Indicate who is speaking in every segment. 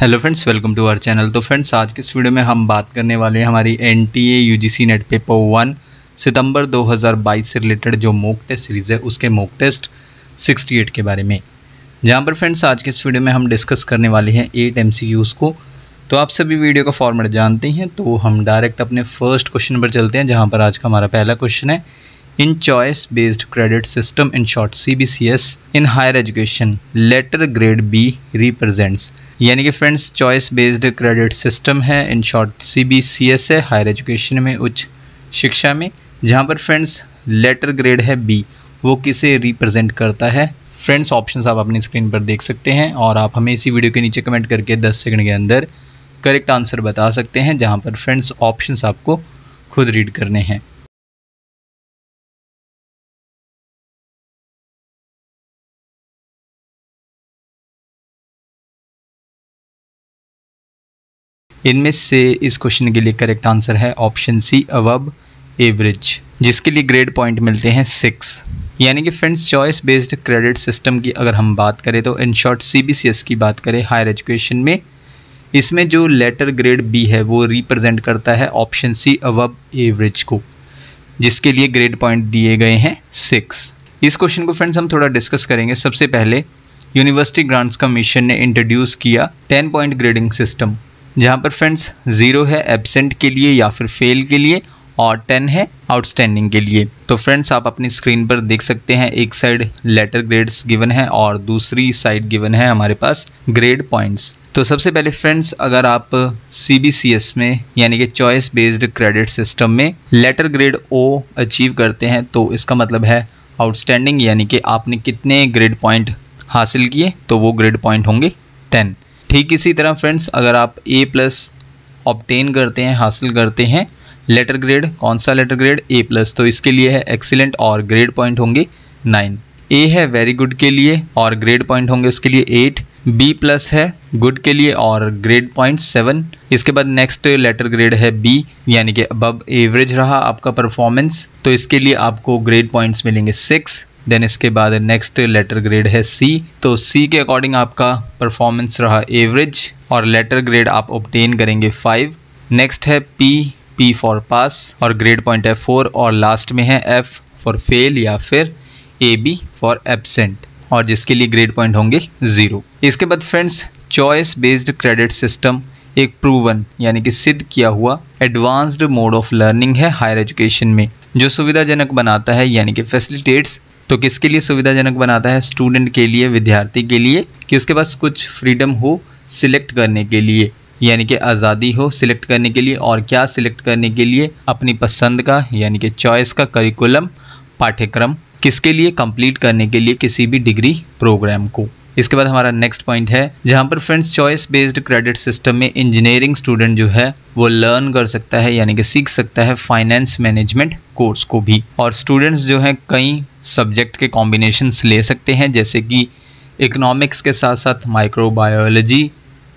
Speaker 1: Hello friends, welcome to our channel. तो friends, आज के इस वीडियो में हम बात करने वाले हैं हमारी एनटीए यूजीसी नेट पेपर 1 सितंबर 2022 से रिलेटेड जो मॉक टेस्ट सीरीज़ है उसके मॉक टेस्ट 68 के बारे में, जहां पर फ्रेंड्स आज के इस वीडियो में हम डिस्कस करने वाले हैं 8 MCQs को। तो आप सभी वीडियो का फॉर्मेट जानते हैं, तो हम डायरेक्ट अपने फर्स्ट क्वेश्चन पर चलते हैं, जहाँ पर आज का हमारा पहला क्वेश्चन है। In choice based credit system in short CBCS in higher education letter grade B represents, यानी कि friends choice based credit system है, इन शॉर्ट CBCS है हायर एजुकेशन में, उच्च शिक्षा में, जहाँ पर फ्रेंड्स लेटर ग्रेड है B, वो किसे रिप्रेजेंट करता है। फ्रेंड्स ऑप्शंस आप अपनी स्क्रीन पर देख सकते हैं और आप हमें इसी वीडियो के नीचे कमेंट करके 10 सेकंड के अंदर करेक्ट आंसर बता सकते हैं, जहाँ पर फ्रेंड्स ऑप्शंस आपको खुद रीड करने हैं। इनमें से इस क्वेश्चन के लिए करेक्ट आंसर है ऑप्शन सी, अबव एवरेज, जिसके लिए ग्रेड पॉइंट मिलते हैं 6। यानी कि friends choice based credit system की अगर हम बात करें तो इन शॉर्ट CBCS की बात करें हायर एजुकेशन में, इसमें जो लेटर ग्रेड B है वो रिप्रेजेंट करता है ऑप्शन सी, अबव एवरेज को, जिसके लिए ग्रेड पॉइंट दिए गए हैं 6। इस क्वेश्चन को फ्रेंड्स हम थोड़ा डिस्कस करेंगे। सबसे पहले यूनिवर्सिटी ग्रांट्स कमीशन ने इंट्रोड्यूस किया 10 पॉइंट ग्रेडिंग सिस्टम, जहाँ पर फ्रेंड्स 0 है एब्सेंट के लिए या फिर फेल के लिए और 10 है आउटस्टैंडिंग के लिए। तो फ्रेंड्स आप अपनी स्क्रीन पर देख सकते हैं, एक साइड लेटर ग्रेड्स गिवन है और दूसरी साइड गिवन है हमारे पास ग्रेड पॉइंट्स। तो सबसे पहले फ्रेंड्स अगर आप CBCS में यानी कि चॉइस बेस्ड क्रेडिट सिस्टम में लेटर ग्रेड O अचीव करते हैं तो इसका मतलब है आउटस्टैंडिंग, यानी कि आपने कितने ग्रेड पॉइंट हासिल किए, तो वो ग्रेड पॉइंट होंगे 10। ठीक इसी तरह फ्रेंड्स अगर आप A+ ऑब्टेन करते हैं, हासिल करते हैं लेटर ग्रेड, कौन सा लेटर ग्रेड A+, तो इसके लिए है एक्सीलेंट और ग्रेड पॉइंट होंगे 9। A है वेरी गुड के लिए और ग्रेड पॉइंट होंगे उसके लिए 8। B+ है गुड के लिए और ग्रेड पॉइंट 7। इसके बाद नेक्स्ट लेटर ग्रेड है B, यानी कि अबव एवरेज रहा आपका परफॉर्मेंस, तो इसके लिए आपको ग्रेड पॉइंट्स मिलेंगे 6। देन इसके बाद नेक्स्ट लेटर ग्रेड है C, तो C के अकॉर्डिंग आपका परफॉर्मेंस रहा एवरेज और लेटर ग्रेड आप ऑब्टेन करेंगे 5। नेक्स्ट है P फॉर पास और ग्रेड पॉइंट है 4 और लास्ट में है F फॉर फेल या फिर AB फॉर एब्सेंट और जिसके लिए ग्रेड पॉइंट होंगे 0। इसके बाद friends choice based credit system एक प्रूवन यानी कि सिद्ध किया हुआ एडवांस्ड मोड ऑफ लर्निंग है हायर एजुकेशन में, जो सुविधाजनक बनाता है यानी कि फैसिलिटेट्स। तो किसके लिए सुविधाजनक बनाता है? स्टूडेंट के लिए, विद्यार्थी के लिए, कि उसके पास कुछ फ्रीडम हो सिलेक्ट करने के लिए, यानी कि आज़ादी हो सिलेक्ट करने के लिए। और क्या सिलेक्ट करने के लिए? अपनी पसंद का यानी कि चॉइस का करिकुलम, पाठ्यक्रम, किसके लिए? कंप्लीट करने के लिए किसी भी डिग्री प्रोग्राम को। इसके बाद हमारा नेक्स्ट पॉइंट है, जहां पर friends choice based credit system में इंजीनियरिंग स्टूडेंट जो है वो लर्न कर सकता है यानी कि सीख सकता है फाइनेंस मैनेजमेंट कोर्स को भी। और स्टूडेंट्स जो हैं कई सब्जेक्ट के कॉम्बिनेशंस ले सकते हैं, जैसे कि इकोनॉमिक्स के साथ साथ माइक्रोबायोलॉजी,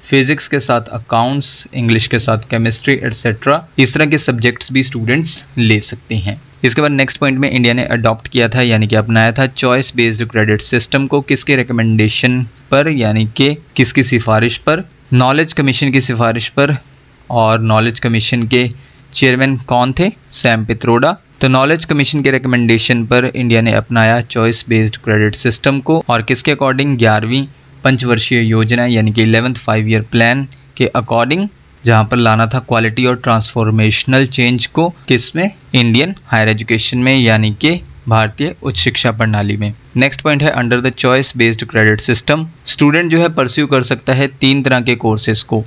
Speaker 1: फिजिक्स के साथ अकाउंट्स, इंग्लिश के साथ केमिस्ट्री एटसेट्रा, इस तरह के सब्जेक्ट्स भी स्टूडेंट्स ले सकते हैं। इसके बाद नेक्स्ट पॉइंट में इंडिया ने अडॉप्ट किया था यानी कि अपनाया था चॉइस बेस्ड क्रेडिट सिस्टम को, किसके रिकमेंडेशन पर यानी कि किसकी सिफारिश पर? नॉलेज कमीशन की सिफारिश पर। और नॉलेज कमीशन के चेयरमैन कौन थे? सैम पित्रोडा। तो नॉलेज कमीशन के रिकमेंडेशन पर इंडिया ने अपनाया चॉइस बेस्ड क्रेडिट सिस्टम को और किसके अकॉर्डिंग? 11वीं पंचवर्षीय योजना यानी कि 11th 5-year प्लान के अकॉर्डिंग, जहां पर लाना था क्वालिटी और ट्रांसफॉर्मेशनल चेंज को, किसमें? इंडियन हायर एजुकेशन में यानी कि भारतीय उच्च शिक्षा प्रणाली में। नेक्स्ट पॉइंट है, under the choice based credit system student जो है परस्यू कर सकता है 3 तरह के कोर्सेज को,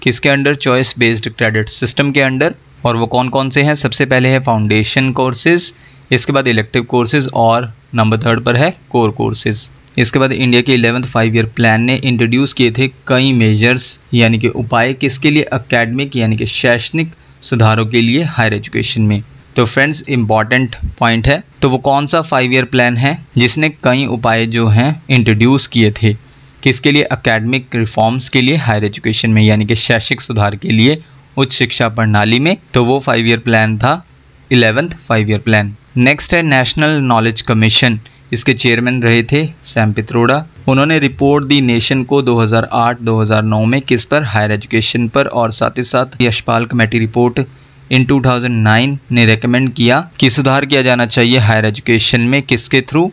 Speaker 1: किसके under? Choice based credit system के अंडर। और वो कौन कौन से हैं? सबसे पहले है फाउंडेशन कोर्सेज, इसके बाद इलेक्टिव कोर्सेज और नंबर 3 पर है कोर कोर्सेज। इसके बाद इंडिया के 11th 5-year प्लान ने इंट्रोड्यूस किए थे कई मेजर्स यानी कि उपाय, किसके लिए? एकेडमिक यानी कि शैक्षणिक सुधारों के लिए हायर एजुकेशन में। तो फ्रेंड्स इंपॉर्टेंट पॉइंट है, तो वो कौन सा 5-year प्लान है जिसने कई उपाय जो हैं इंट्रोड्यूस किए थे, किसके लिए? एकेडमिक रिफॉर्म्स के लिए हायर एजुकेशन में यानी कि शैक्षिक सुधार के लिए उच्च शिक्षा प्रणाली में। तो वो 5-year प्लान था 11th 5-year प्लान। नेक्स्ट है नेशनल नॉलेज कमीशन, इसके चेयरमैन रहे थे सैम पित्रोड़ा। उन्होंने रिपोर्ट दी नेशन को 2008-2009 में किस पर, हायर एजुकेशन पर। और साथ ही साथ यशपाल कमेटी रिपोर्ट इन 2009 ने रेकमेंड किया कि सुधार किया जाना चाहिए हायर एजुकेशन में, किसके थ्रू,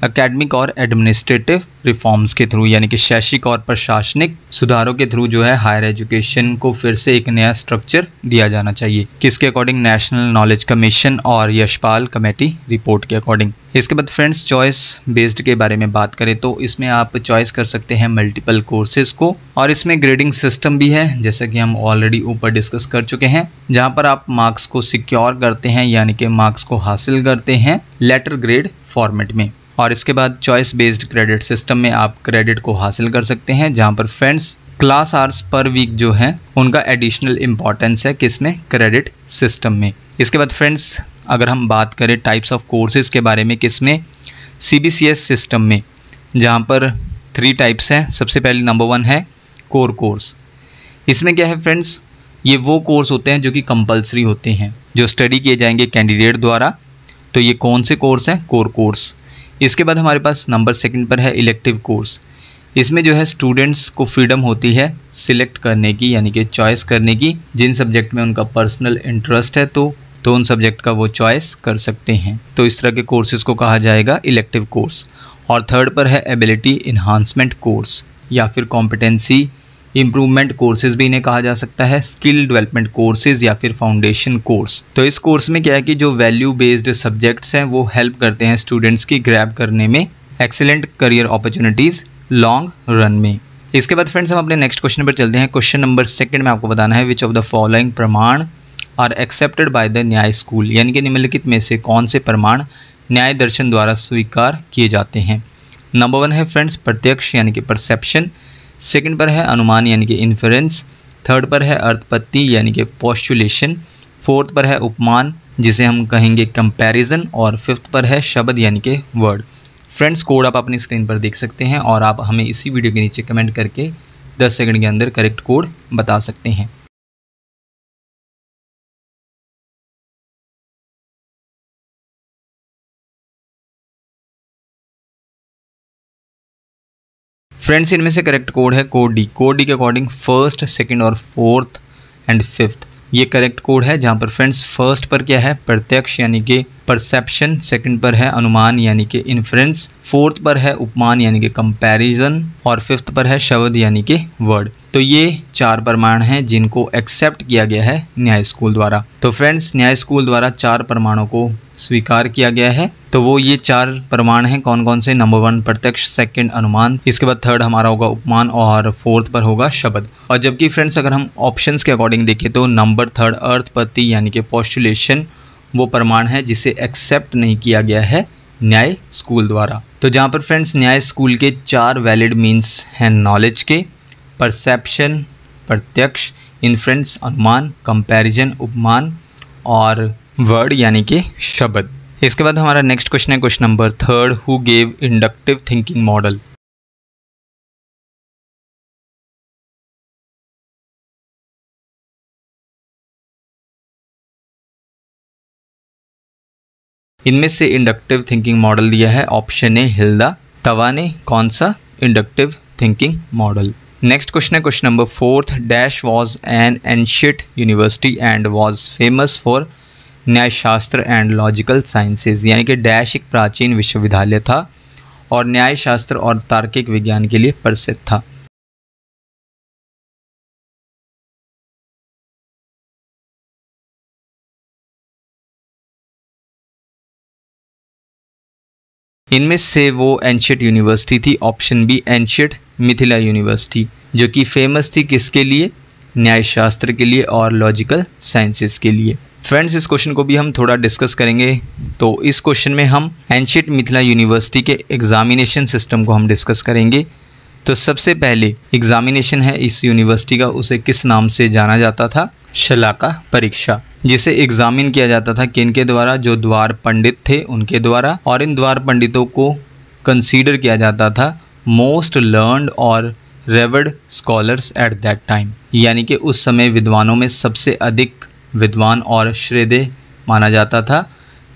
Speaker 1: एकेडमिक और एडमिनिस्ट्रेटिव रिफॉर्म्स के थ्रू, यानी कि शैक्षिक और प्रशासनिक सुधारों के थ्रू जो है हायर एजुकेशन को फिर से एक नया स्ट्रक्चर दिया जाना चाहिए। किसके अकॉर्डिंग, नेशनल नॉलेज कमीशन और यशपाल कमेटी रिपोर्ट के अकॉर्डिंग। इसके बाद फ्रेंड्स चॉइस बेस्ड के बारे में बात करें तो इसमें आप चॉइस कर सकते हैं मल्टीपल कोर्सेज को, और इसमें ग्रेडिंग सिस्टम भी है जैसा कि हम ऑलरेडी ऊपर डिस्कस कर चुके हैं, जहां पर आप मार्क्स को सिक्योर करते हैं, यानी कि मार्क्स को हासिल करते हैं लेटर ग्रेड फॉर्मेट में। और इसके बाद चॉइस बेस्ड क्रेडिट सिस्टम में आप क्रेडिट को हासिल कर सकते हैं, जहां पर friends class hours per week जो है उनका एडिशनल इंपॉर्टेंस है किसमें, क्रेडिट सिस्टम में। इसके बाद फ्रेंड्स अगर हम बात करें टाइप्स ऑफ कोर्सेज के बारे में, किसमें, CBCS सिस्टम में, जहां पर 3 टाइप्स हैं। सबसे पहले नंबर 1 है कोर कोर्स। इसमें क्या है फ्रेंड्स, ये वो कोर्स होते हैं जो कि कंपलसरी होते हैं, जो स्टडी किए जाएंगे कैंडिडेट द्वारा। तो ये कौन से कोर्स हैं, कोर कोर्स। इसके बाद हमारे पास नंबर 2 पर है इलेक्टिव कोर्स। इसमें जो है स्टूडेंट्स को फ्रीडम होती है सिलेक्ट करने की, यानी कि चॉइस करने की, जिन सब्जेक्ट में उनका पर्सनल इंटरेस्ट है तो उन सब्जेक्ट का वो चॉइस कर सकते हैं। तो इस तरह के कोर्सेज को कहा जाएगा इलेक्टिव कोर्स। और 3rd पर है एबिलिटी इन्हांसमेंट कोर्स, या फिर कॉम्पिटेंसी इम्प्रूवमेंट कोर्सेज भी इन्हें कहा जा सकता है, स्किल डेवलपमेंट कोर्सेज या फिर फाउंडेशन कोर्स। तो इस कोर्स में क्या है कि जो वैल्यू बेस्ड सब्जेक्ट्स हैं वो हेल्प करते हैं स्टूडेंट्स की ग्रैब करने में excellent career opportunities long run में। इसके बाद फ्रेंड्स हम अपने नेक्स्ट क्वेश्चन पर चलते हैं। क्वेश्चन नंबर 2 में आपको बताना है विच ऑफ द फॉलोइंग प्रमाण आर एक्सेप्टेड बाय द न्याय स्कूल, यानी कि निम्नलिखित में से कौन से प्रमाण न्याय दर्शन द्वारा स्वीकार किए जाते हैं। नंबर 1 है फ्रेंड्स प्रत्यक्ष, यानी कि परसेप्शन। 2 पर है अनुमान, यानी कि इन्फरेंस। 3rd पर है अर्थपत्ति, यानी कि पोस्टुलेशन। 4th पर है उपमान, जिसे हम कहेंगे कंपैरिजन। और 5th पर है शब्द, यानी कि वर्ड। फ्रेंड्स कोड आप अपनी स्क्रीन पर देख सकते हैं और आप हमें इसी वीडियो के नीचे कमेंट करके 10 सेकंड के अंदर करेक्ट कोड बता सकते हैं। फ्रेंड्स इनमें से करेक्ट कोड है कोड डी। कोड डी के अकॉर्डिंग 1st, 2nd और 4th एंड 5th ये करेक्ट कोड है, जहां पर फ्रेंड्स 1st पर क्या है प्रत्यक्ष, यानी कि परसेप्शन। 2nd पर है अनुमान, यानी कि इन्फ्रेंस। 4th पर है उपमान, यानी कि कंपैरिजन। और 5th पर है शब्द, यानी कि वर्ड। तो ये 4 प्रमाण हैं जिनको एक्सेप्ट किया गया है न्याय स्कूल द्वारा। तो फ्रेंड्स न्याय स्कूल द्वारा 4 प्रमाणों को स्वीकार किया गया है। तो वो ये 4 प्रमाण हैं कौन कौन से, नंबर 1 प्रत्यक्ष, 2nd अनुमान, इसके बाद 3rd हमारा होगा उपमान और 4th पर होगा शब्द। और जबकि फ्रेंड्स अगर हम ऑप्शंस के अकॉर्डिंग देखें तो नंबर 3rd अर्थपत्ति, यानी कि पोस्टुलेशन वो प्रमाण है जिसे एक्सेप्ट नहीं किया गया है न्याय स्कूल द्वारा। तो जहाँ पर फ्रेंड्स न्याय स्कूल के 4 वैलिड मीन्स हैं नॉलेज के, परसेप्शन प्रत्यक्ष, इन्फ्रेंस अनुमान, कंपैरिजन उपमान और वर्ड यानी कि शब्द। इसके बाद हमारा नेक्स्ट क्वेश्चन है question number 3, who gave inductive thinking model. इनमें से इंडक्टिव थिंकिंग मॉडल दिया है ऑप्शन ए हिल्दा तवा ने। कौन सा inductive thinking model. Next question है question number 4, dash was an ancient university and was famous for Nyayashastra and logical sciences, यानी कि डैश एक प्राचीन विश्वविद्यालय था और न्याय शास्त्र और तार्किक विज्ञान के लिए प्रसिद्ध था। इनमें से वो एंशिएंट यूनिवर्सिटी थी option B ancient Mithila university, जो कि फेमस थी किसके लिए, न्याय शास्त्र के लिए और लॉजिकल साइंसेस के लिए। फ्रेंड्स इस क्वेश्चन को भी हम थोड़ा डिस्कस करेंगे। तो इस क्वेश्चन में हम एंशिएंट मिथिला यूनिवर्सिटी के एग्जामिनेशन सिस्टम को हम डिस्कस करेंगे। तो सबसे पहले एग्जामिनेशन है इस यूनिवर्सिटी का, उसे किस नाम से जाना जाता था, शलाका परीक्षा, जिसे एग्जामिन किया जाता था किनके द्वारा, जो द्वार पंडित थे उनके द्वारा। और इन द्वार पंडितों को कंसीडर किया जाता था मोस्ट लर्नड और reward scholars at that time, यानी कि उस समय विद्वानों में सबसे अधिक विद्वान और श्रेय माना जाता था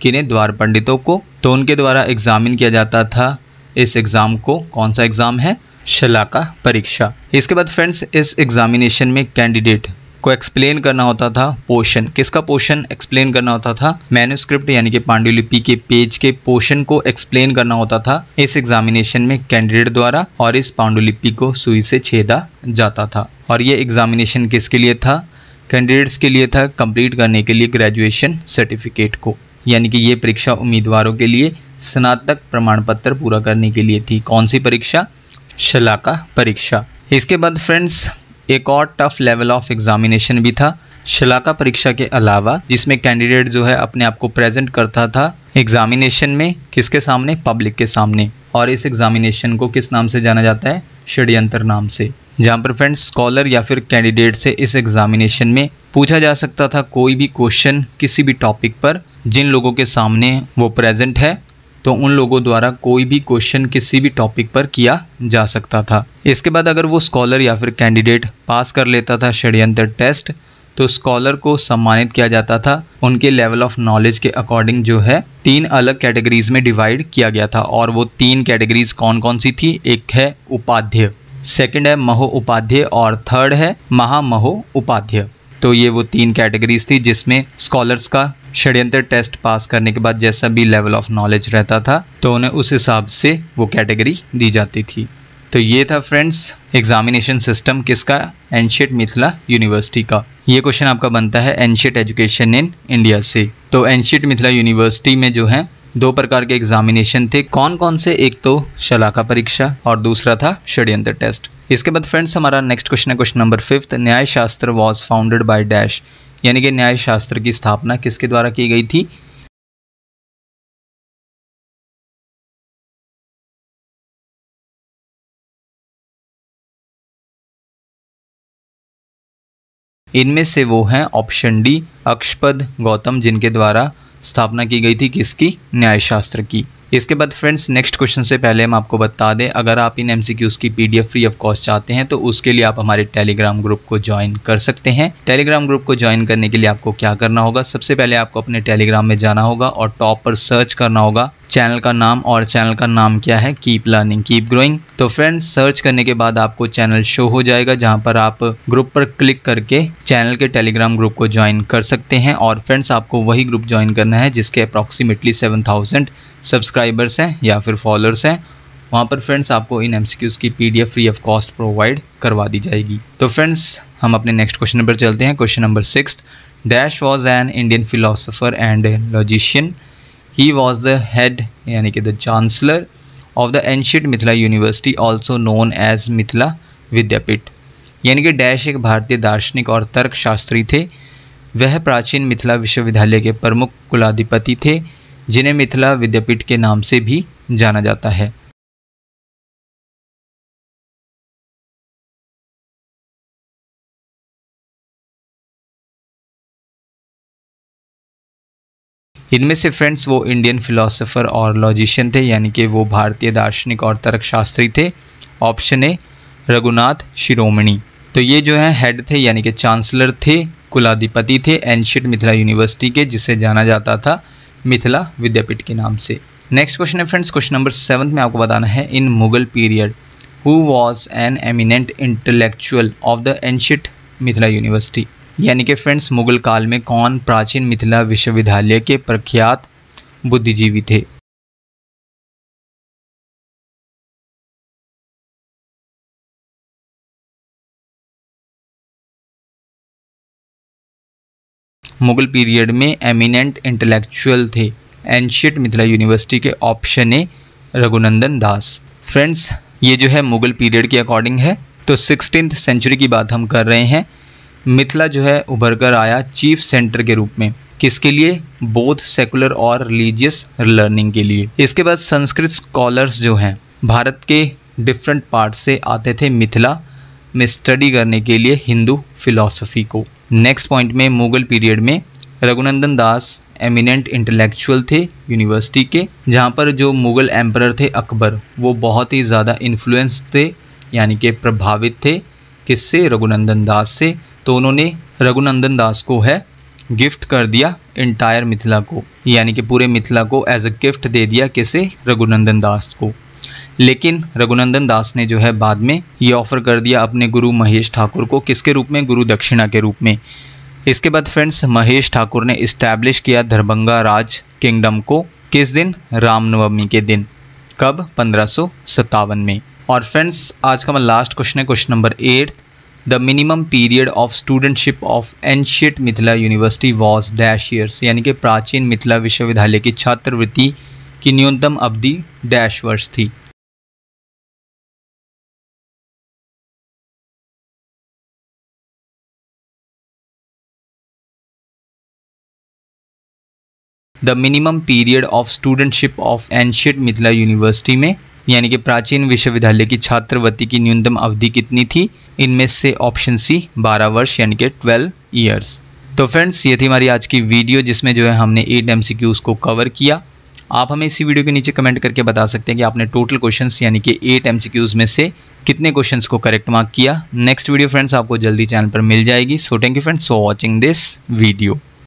Speaker 1: किन्हें, द्वार पंडितों को। तो उनके द्वारा एग्जामिन किया जाता था इस एग्ज़ाम को। कौन सा एग्ज़ाम है? शलाका परीक्षा। इसके बाद फ्रेंड्स इस एग्जामिनेशन में कैंडिडेट को एक्सप्लेन करना होता था पोर्शन। किसका पोर्शन एक्सप्लेन करना होता था? मैन्युस्क्रिप्ट यानी कि पांडुलिपि के पेज के पोर्शन को एक्सप्लेन करना होता था इस एग्जामिनेशन में कैंडिडेट द्वारा, और इस पांडुलिपि को सुई से छेदा जाता था। और ये एग्जामिनेशन किसके लिए था? कैंडिडेट्स के लिए था, कंप्लीट करने के लिए ग्रेजुएशन सर्टिफिकेट को। यानी कि ये परीक्षा उम्मीदवारों के लिए स्नातक प्रमाण पत्र पूरा करने के लिए थी। कौन सी परीक्षा? शलाका परीक्षा। इसके बाद फ्रेंड्स एक और टफ लेवल ऑफ एग्जामिनेशन भी था शलाका परीक्षा के अलावा, जिसमें कैंडिडेट जो है अपने आप को प्रेजेंट करता था एग्जामिनेशन में। किसके सामने? पब्लिक के सामने। और इस एग्जामिनेशन को किस नाम से जाना जाता है? षड्यंत्र नाम से। जहाँ पर फ्रेंड्स स्कॉलर या फिर कैंडिडेट से इस एग्जामिनेशन में पूछा जा सकता था कोई भी क्वेश्चन किसी भी टॉपिक पर। जिन लोगों के सामने वो प्रेजेंट है तो उन लोगों द्वारा कोई भी क्वेश्चन किसी भी टॉपिक पर किया जा सकता था। इसके बाद अगर वो स्कॉलर या फिर कैंडिडेट पास कर लेता था षड्यंत्र टेस्ट, तो स्कॉलर को सम्मानित किया जाता था। उनके लेवल ऑफ नॉलेज के अकॉर्डिंग जो है 3 अलग कैटेगरीज में डिवाइड किया गया था। और वो 3 कैटेगरीज कौन कौन सी थी? एक है उपाध्याय, सेकंड है महो उपाध्याय और थर्ड है महामहो उपाध्याय। तो ये वो 3 कैटेगरीज थी जिसमें स्कॉलर्स का षड्यंत्र टेस्ट पास करने के बाद जैसा भी लेवल ऑफ नॉलेज रहता था तो उन्हें उस हिसाब से वो कैटेगरी दी जाती थी। तो ये था फ्रेंड्स एग्जामिनेशन सिस्टम किसका? एंशिएंट मिथिला यूनिवर्सिटी का। ये क्वेश्चन आपका बनता है एंशिएंट एजुकेशन इन इंडिया से। तो एंशिएंट मिथिला यूनिवर्सिटी में जो है 2 प्रकार के एग्जामिनेशन थे। कौन कौन से? एक तो शलाका परीक्षा और दूसरा था षड्यंत्र टेस्ट। इसके बाद फ्रेंड्स हमारा नेक्स्ट क्वेश्चन है क्वेश्चन नंबर 5। न्याय शास्त्र वॉज फाउंडेड बाय डैश, यानी कि न्याय शास्त्र की स्थापना किसके द्वारा की गई थी? इनमें से वो हैं ऑप्शन डी अक्षपद गौतम, जिनके द्वारा स्थापना की गई थी किसकी? न्याय शास्त्र की। इसके बाद फ्रेंड्स नेक्स्ट क्वेश्चन से पहले हम आपको बता दें, अगर आप इन एमसीक्यूज की पीडीएफ फ्री ऑफ कॉस्ट चाहते हैं तो उसके लिए आप हमारे टेलीग्राम ग्रुप को ज्वाइन कर सकते हैं। टेलीग्राम ग्रुप को ज्वाइन करने के लिए आपको क्या करना होगा? सबसे पहले आपको अपने टेलीग्राम में जाना होगा और टॉप पर सर्च करना होगा चैनल का नाम, और चैनल का नाम क्या है? Keep learning keep growing. तो फ्रेंड्स सर्च करने के बाद आपको चैनल शो हो जाएगा जहां पर आप ग्रुप पर क्लिक करके चैनल के टेलीग्राम ग्रुप को ज्वाइन कर सकते हैं। और फ्रेंड्स आपको वही ग्रुप ज्वाइन करना है जिसके अप्रॉक्सीमेटली 7000 सब्सक्राइबर्स हैं या फिर फॉलोअर्स हैं। वहाँ पर फ्रेंड्स आपको इन एमसीक्यूज की PDF free of cost provide करवा दी जाएगी। तो फ्रेंड्स हम अपने नेक्स्ट क्वेश्चन पर चलते हैं। Question number 6। Dash was an Indian philosopher and logician. He was the head यानी कि the chancellor of the ancient Mithila university also known as Mithila Vidyapeeth. यानी कि डैश एक भारतीय दार्शनिक और तर्कशास्त्री थे। वह प्राचीन मिथिला विश्वविद्यालय के प्रमुख कुलाधिपति थे जिन्हें मिथिला विद्यापीठ के नाम से भी जाना जाता है। इनमें से फ्रेंड्स वो इंडियन फिलोसोफर और लॉजिशियन थे, यानी कि वो भारतीय दार्शनिक और तर्कशास्त्री थे। ऑप्शन ए रघुनाथ शिरोमणि। तो ये जो है हेड थे यानी कि चांसलर थे, कुलाधिपति थे एंशिएंट मिथिला यूनिवर्सिटी के, जिसे जाना जाता था मिथिला विद्यापीठ के नाम से। नेक्स्ट क्वेश्चन है फ्रेंड्स क्वेश्चन नंबर 7 में आपको बताना है in Mughal period who was an eminent intellectual of the ancient Mithila university. यानी कि फ्रेंड्स मुगल काल में कौन प्राचीन मिथिला विश्वविद्यालय के प्रख्यात बुद्धिजीवी थे। मुगल पीरियड में एमिनेंट इंटेलेक्चुअल थे एंशिएंट मिथिला यूनिवर्सिटी के। Option A Raghunandan Das. Friends ये जो है मुगल पीरियड के अकॉर्डिंग है, तो 16th सेंचुरी की बात हम कर रहे हैं। मिथिला जो है उभर कर आया चीफ सेंटर के रूप में, किसके लिए? बोथ सेकुलर और रिलीजियस लर्निंग के लिए। इसके बाद संस्कृत स्कॉलर्स जो हैं भारत के डिफरेंट पार्ट से आते थे मिथिला में स्टडी करने के लिए हिंदू फिलॉसफी को। नेक्स्ट पॉइंट में मुगल पीरियड में रघुनंदन दास एमिनेंट इंटेलेक्चुअल थे यूनिवर्सिटी के, जहाँ पर जो मुगल एम्परर थे अकबर, वो बहुत ही ज़्यादा इन्फ्लुएंस थे यानी कि प्रभावित थे किससे? रघुनंदन दास से। तो उन्होंने रघुनंदन दास को है गिफ्ट कर दिया इंटायर मिथिला को, यानी कि पूरे मिथिला को एज अ गिफ्ट दे दिया किसे, रघुनंदन दास को। लेकिन रघुनंदन दास ने जो है बाद में ये ऑफर कर दिया अपने गुरु महेश ठाकुर को, किसके रूप में, गुरु दक्षिणा के रूप में। इसके बाद फ्रेंड्स महेश ठाकुर ने इस्टेब्लिश किया दरभंगा राज किंगडम को, किस दिन, रामनवमी के दिन, कब, 1557 में। और फ्रेंड्स आज का हमारा लास्ट क्वेश्चन है question number 8। The minimum period of studentship of ancient Mithila university was dash years, यानी कि प्राचीन मिथिला विश्वविद्यालय की छात्रवृत्ति की न्यूनतम अवधि डैश वर्ष थी। The minimum period of studentship of ancient Mithila university में, यानी कि प्राचीन विश्वविद्यालय की छात्रवृत्ति की न्यूनतम अवधि कितनी थी, इनमें से ऑप्शन सी 12 वर्ष यानी कि 12 ईयर्स। तो फ्रेंड्स ये थी हमारी आज की वीडियो जिसमें जो है हमने 8 MCQs को कवर किया। आप हमें इसी वीडियो के नीचे कमेंट करके बता सकते हैं कि आपने टोटल क्वेश्चंस यानी कि 8 MCQs में से कितने क्वेश्चंस को करेक्ट मार्क किया। नेक्स्ट वीडियो फ्रेंड्स आपको जल्दी चैनल पर मिल जाएगी। So thank you friends for watching this video.